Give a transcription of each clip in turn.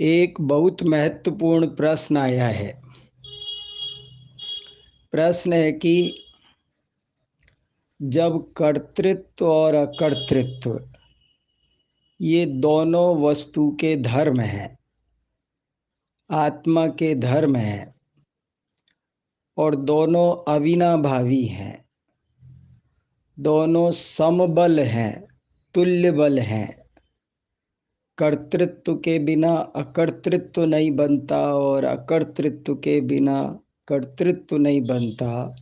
एक बहुत महत्वपूर्ण प्रश्न आया है। प्रश्न है कि जब कर्तृत्व और अकर्तृत्व ये दोनों वस्तु के धर्म हैं, आत्मा के धर्म हैं और दोनों अविनाभावी हैं, दोनों समबल हैं, तुल्य बल हैं। कर्तृत्व के बिना अकर्तृत्व नहीं बनता और अकर्तृत्व के बिना कर्तृत्व नहीं बनता।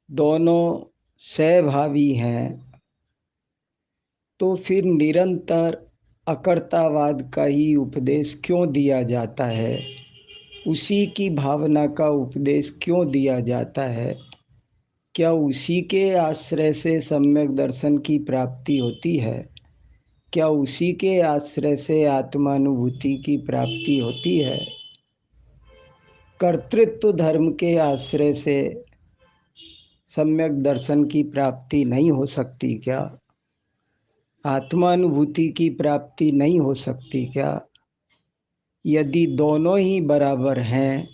दोनों सहभावी हैं। तो फिर निरंतर अकर्तावाद का ही उपदेश क्यों दिया जाता है? उसी की भावना का उपदेश क्यों दिया जाता है? क्या उसी के आश्रय से सम्यक दर्शन की प्राप्ति होती है? क्या उसी के आश्रय से आत्मानुभूति की प्राप्ति होती है? कर्तृत्व धर्म के आश्रय से सम्यक दर्शन की प्राप्ति नहीं हो सकती क्या? आत्मानुभूति की प्राप्ति नहीं हो सकती क्या? यदि दोनों ही बराबर हैं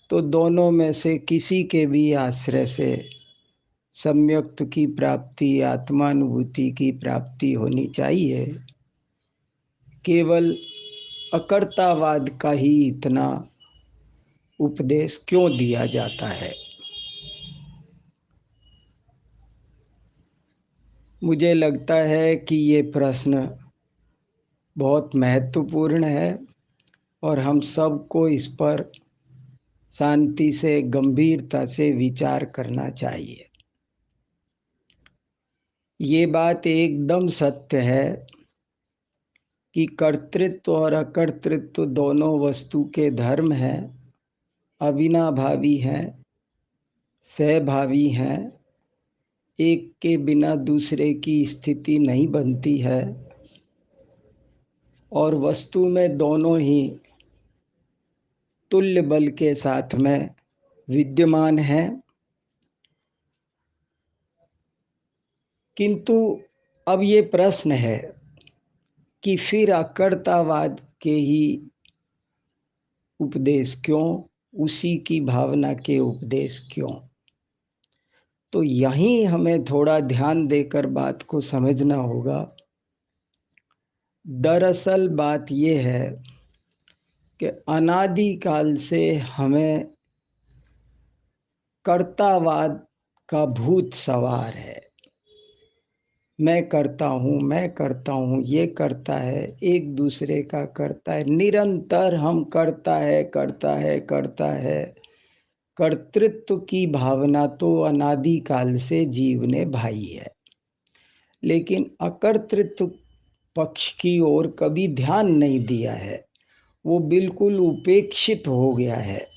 तो दोनों में से किसी के भी आश्रय से सम्यक्त की प्राप्ति, आत्मानुभूति की प्राप्ति होनी चाहिए। केवल अकर्तावाद का ही इतना उपदेश क्यों दिया जाता है? मुझे लगता है कि ये प्रश्न बहुत महत्वपूर्ण है और हम सबको इस पर शांति से, गंभीरता से विचार करना चाहिए। ये बात एकदम सत्य है कि कर्तृत्व और अकर्तृत्व दोनों वस्तु के धर्म हैं, अविनाभावी हैं, सहभावी हैं। एक के बिना दूसरे की स्थिति नहीं बनती है और वस्तु में दोनों ही तुल्य बल के साथ में विद्यमान हैं। किंतु अब ये प्रश्न है कि फिर अकर्तावाद के ही उपदेश क्यों, उसी की भावना के उपदेश क्यों? तो यहीं हमें थोड़ा ध्यान देकर बात को समझना होगा। दरअसल बात यह है कि अनादिकाल से हमें कर्तावाद का भूत सवार है। मैं करता हूँ, ये करता है, एक दूसरे का करता है, निरंतर हम करता है। कर्तृत्व की भावना तो अनादिकाल से जीव ने भाई है, लेकिन अकर्तृत्व पक्ष की ओर कभी ध्यान नहीं दिया है। वो बिल्कुल उपेक्षित हो गया है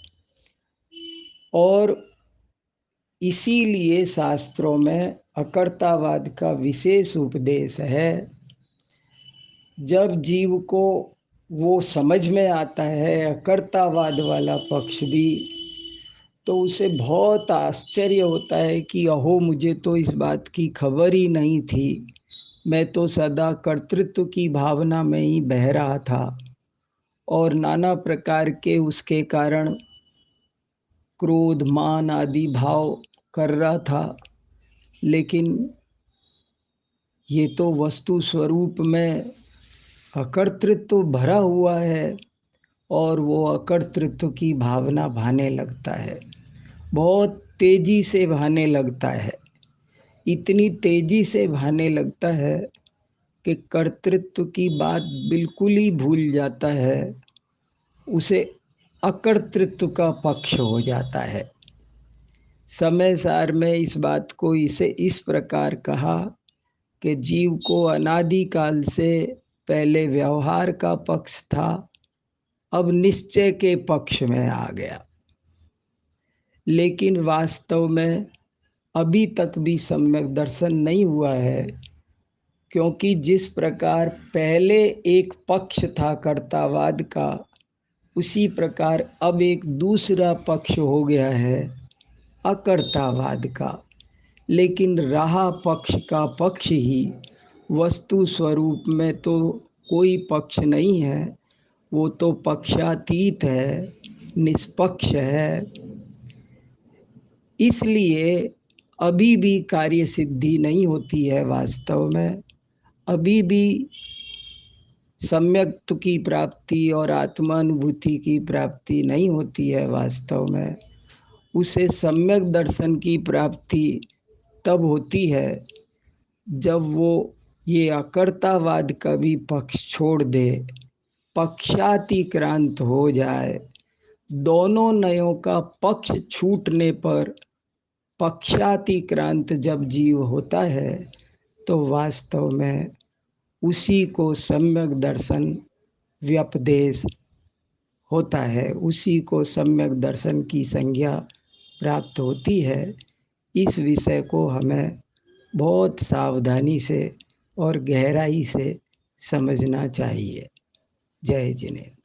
और इसीलिए शास्त्रों में अकर्तावाद का विशेष उपदेश है। जब जीव को वो समझ में आता है अकर्तावाद वाला पक्ष भी, तो उसे बहुत आश्चर्य होता है कि अहो, मुझे तो इस बात की खबर ही नहीं थी। मैं तो सदा कर्तृत्व की भावना में ही बह रहा था और नाना प्रकार के उसके कारण क्रोध, मान आदि भाव कर रहा था। लेकिन ये तो वस्तु स्वरूप में अकर्तृत्व भरा हुआ है और वो अकर्तृत्व की भावना भाने लगता है, बहुत तेजी से भाने लगता है। इतनी तेजी से भाने लगता है कि कर्तृत्व की बात बिल्कुल ही भूल जाता है, उसे अकर्तृत्व का पक्ष हो जाता है। समय सार में इस बात को इसे इस प्रकार कहा कि जीव को अनादिकाल से पहले व्यवहार का पक्ष था, अब निश्चय के पक्ष में आ गया। लेकिन वास्तव में अभी तक भी सम्यक दर्शन नहीं हुआ है, क्योंकि जिस प्रकार पहले एक पक्ष था कर्तावाद का, उसी प्रकार अब एक दूसरा पक्ष हो गया है अकर्तावाद का। लेकिन रहा पक्ष का पक्ष ही, वस्तु स्वरूप में तो कोई पक्ष नहीं है, वो तो पक्षातीत है, निष्पक्ष है। इसलिए अभी भी कार्य सिद्धि नहीं होती है वास्तव में, अभी भी सम्यक की प्राप्ति और आत्मानुभूति की प्राप्ति नहीं होती है वास्तव में। उसे सम्यक दर्शन की प्राप्ति तब होती है जब वो ये अकर्तावाद का भी पक्ष छोड़ दे, पक्षातिक्रांत हो जाए। दोनों नयों का पक्ष छूटने पर पक्षातिक्रांत जब जीव होता है तो वास्तव में उसी को सम्यक दर्शन व्यपदेश होता है, उसी को सम्यक दर्शन की संज्ञा प्राप्त होती है। इस विषय को हमें बहुत सावधानी से और गहराई से समझना चाहिए। जय जिनेन्द्र।